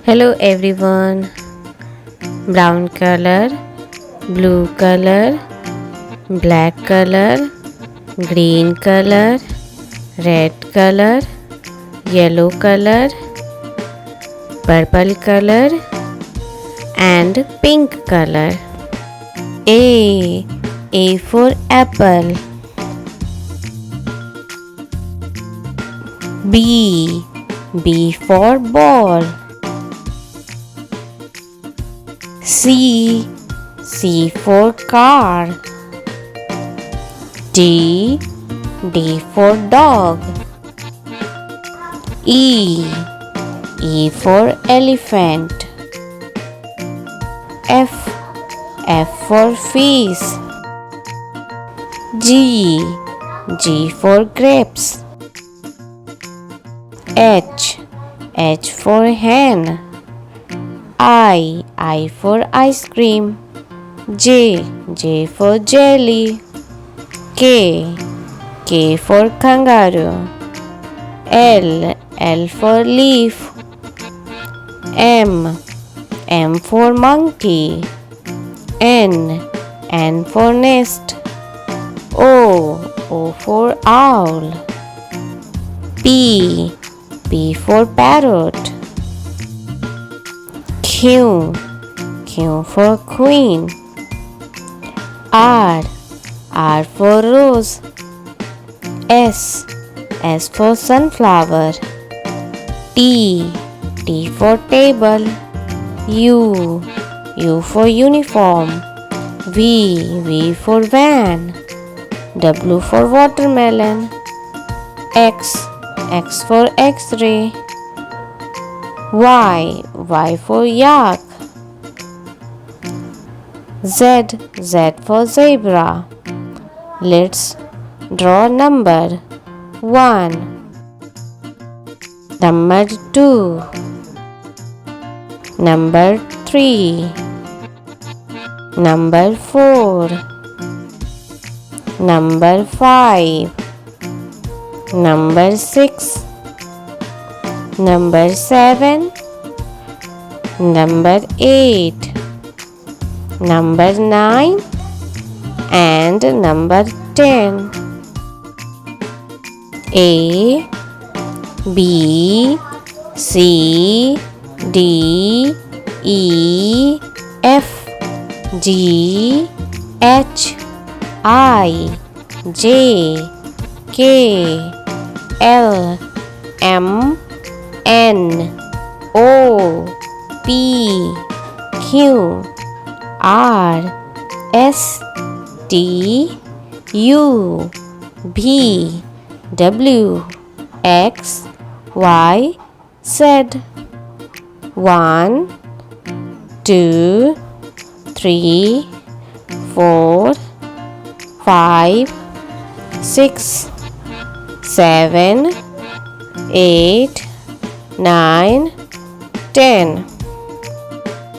Hello everyone. Brown color, blue color, black color, green color, red color, yellow color, purple color and pink color. A for apple. B for ball. C for car. D for dog. E for elephant. F for fish. G for grapes. H for hen. I for ice cream. J for jelly. K for kangaroo. L for leaf. M for monkey. N for nest. O for owl. P for parrot. Q for queen. R for rose. S for sunflower. T for table. U for uniform. V for van. W for watermelon. X for x-ray. Y for yak. Z for zebra. Let's draw number 1, number 2, number 3, number 4, number 5, number 6, number 7, number 8, number 9 and number 10. A, B, C, D, E, F, G, H, I, J, K, L, M, N, O, P, Q, R, S, T, U, V, W, X, Y, Z. 1, 2, 3, 4, 5, 6, 7, 8, 9, 10.